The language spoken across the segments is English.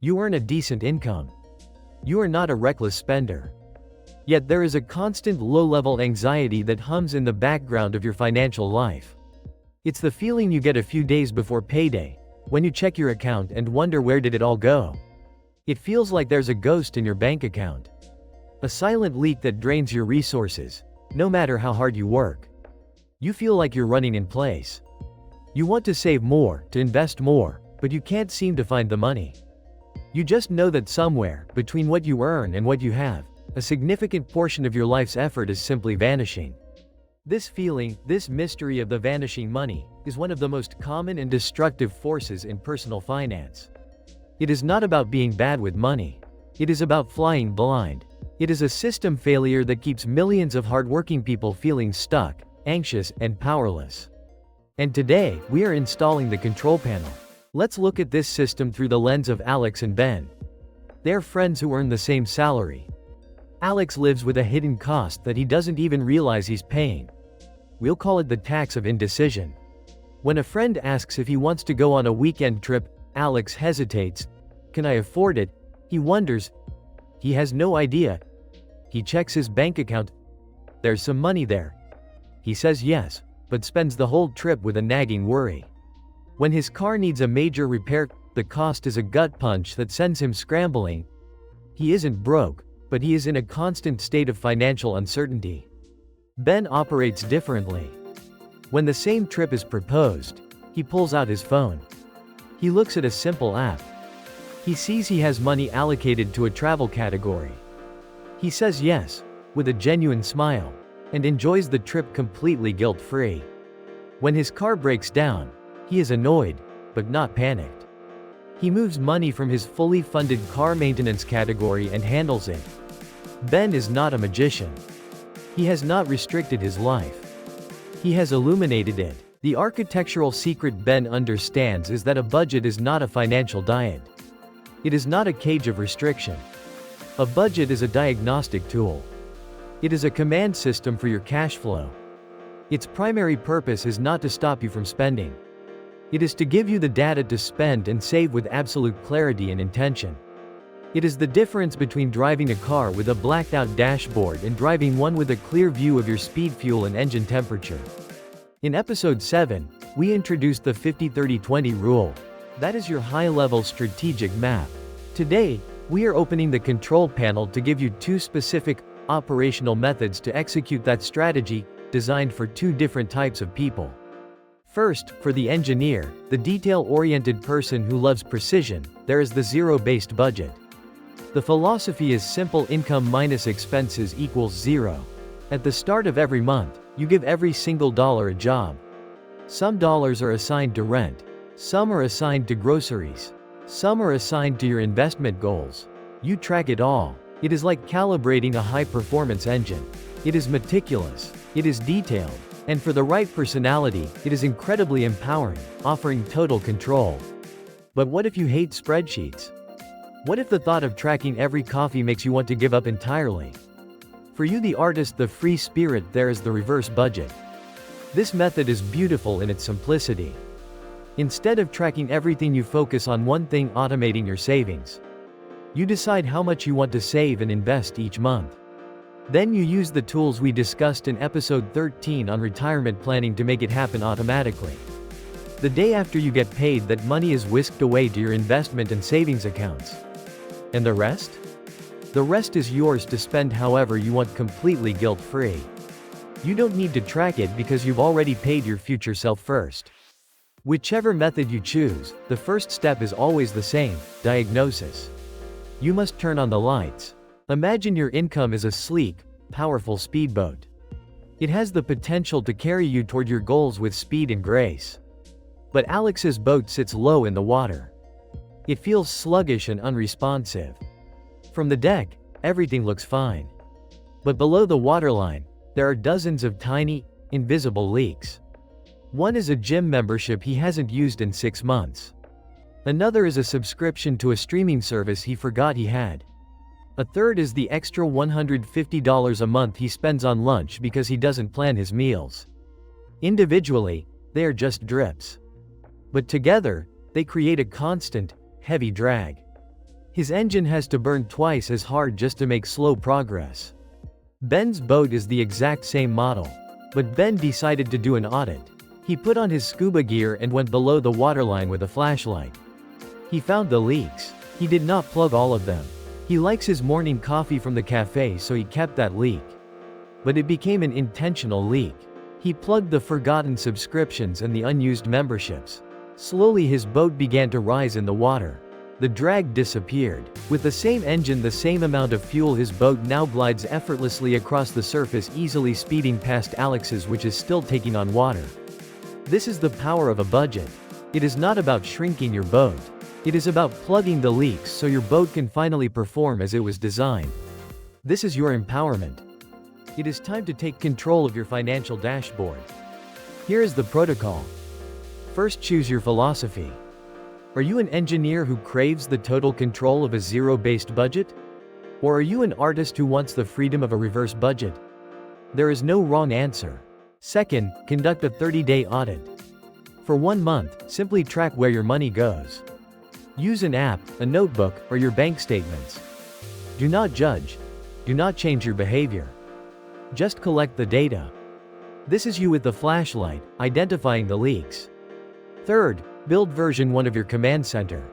You earn a decent income. You are not a reckless spender. Yet there is a constant low-level anxiety that hums in the background of your financial life. It's the feeling you get a few days before payday, when you check your account and wonder where did it all go. It feels like there's a ghost in your bank account. A silent leak that drains your resources, no matter how hard you work. You feel like you're running in place. You want to save more, to invest more, but you can't seem to find the money. You just know that somewhere, between what you earn and what you have, a significant portion of your life's effort is simply vanishing. This feeling, this mystery of the vanishing money, is one of the most common and destructive forces in personal finance. It is not about being bad with money. It is about flying blind. It is a system failure that keeps millions of hardworking people feeling stuck, anxious, and powerless. And today, we are installing the control panel. Let's look at this system through the lens of Alex and Ben. They're friends who earn the same salary. Alex lives with a hidden cost that he doesn't even realize he's paying. We'll call it the tax of indecision. When a friend asks if he wants to go on a weekend trip, Alex hesitates. Can I afford it? He wonders. He has no idea. He checks his bank account. There's some money there. He says yes, but spends the whole trip with a nagging worry. When his car needs a major repair, the cost is a gut punch that sends him scrambling. He isn't broke, but he is in a constant state of financial uncertainty. Ben operates differently. When the same trip is proposed, he pulls out his phone. He looks at a simple app. He sees he has money allocated to a travel category. He says yes, with a genuine smile, and enjoys the trip completely guilt-free. When his car breaks down, he is annoyed, but not panicked. He moves money from his fully funded car maintenance category and handles it. Ben is not a magician. He has not restricted his life. He has illuminated it. The architectural secret Ben understands is that a budget is not a financial diet. It is not a cage of restriction. A budget is a diagnostic tool. It is a command system for your cash flow. Its primary purpose is not to stop you from spending. It is to give you the data to spend and save with absolute clarity and intention. It is the difference between driving a car with a blacked-out dashboard and driving one with a clear view of your speed, fuel, and engine temperature. In Episode 7, we introduced the 50-30-20 rule. That is your high-level strategic map. Today, we are opening the control panel to give you two specific, operational methods to execute that strategy, designed for two different types of people. First, for the engineer, the detail-oriented person who loves precision, there is the zero-based budget. The philosophy is simple: income minus expenses equals zero. At the start of every month, you give every single dollar a job. Some dollars are assigned to rent. Some are assigned to groceries. Some are assigned to your investment goals. You track it all. It is like calibrating a high-performance engine. It is meticulous. It is detailed. And for the right personality, it is incredibly empowering, offering total control. But what if you hate spreadsheets? What if the thought of tracking every coffee makes you want to give up entirely? For you, the artist, the free spirit, there is the reverse budget. This method is beautiful in its simplicity. Instead of tracking everything, you focus on one thing: automating your savings. You decide how much you want to save and invest each month. Then you use the tools we discussed in Episode 13 on retirement planning to make it happen automatically. The day after you get paid, that money is whisked away to your investment and savings accounts. And the rest? The rest is yours to spend however you want, completely guilt-free. You don't need to track it because you've already paid your future self first. Whichever method you choose, the first step is always the same: diagnosis. You must turn on the lights. Imagine your income is a sleek, powerful speedboat. It has the potential to carry you toward your goals with speed and grace. But Alex's boat sits low in the water. It feels sluggish and unresponsive. From the deck, everything looks fine. But below the waterline, there are dozens of tiny, invisible leaks. One is a gym membership he hasn't used in 6 months. Another is a subscription to a streaming service he forgot he had. A third is the extra $150 a month he spends on lunch because he doesn't plan his meals. Individually, they are just drips. But together, they create a constant, heavy drag. His engine has to burn twice as hard just to make slow progress. Ben's boat is the exact same model. But Ben decided to do an audit. He put on his scuba gear and went below the waterline with a flashlight. He found the leaks. He did not plug all of them. He likes his morning coffee from the cafe, so he kept that leak. But it became an intentional leak. He plugged the forgotten subscriptions and the unused memberships. Slowly his boat began to rise in the water. The drag disappeared. With the same engine, the same amount of fuel, his boat now glides effortlessly across the surface, easily speeding past Alex's, which is still taking on water. This is the power of a budget. It is not about shrinking your boat. It is about plugging the leaks so your boat can finally perform as it was designed. This is your empowerment. It is time to take control of your financial dashboard. Here is the protocol. First, choose your philosophy. Are you an engineer who craves the total control of a zero-based budget? Or are you an artist who wants the freedom of a reverse budget? There is no wrong answer. Second, conduct a 30-day audit. For 1 month, simply track where your money goes. Use an app, a notebook, or your bank statements. Do not judge. Do not change your behavior. Just collect the data. This is you with the flashlight, identifying the leaks. Third, build version 1 of your command center.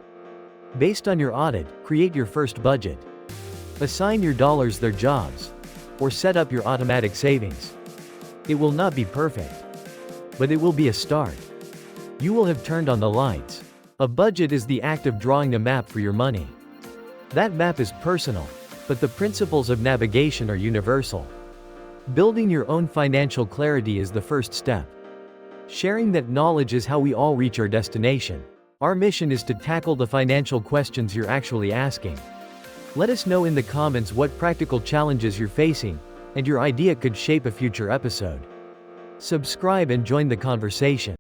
Based on your audit, create your first budget. Assign your dollars their jobs. Or set up your automatic savings. It will not be perfect. But it will be a start. You will have turned on the lights. A budget is the act of drawing a map for your money. That map is personal, but the principles of navigation are universal. Building your own financial clarity is the first step. Sharing that knowledge is how we all reach our destination. Our mission is to tackle the financial questions you're actually asking. Let us know in the comments what practical challenges you're facing, and your idea could shape a future episode. Subscribe and join the conversation.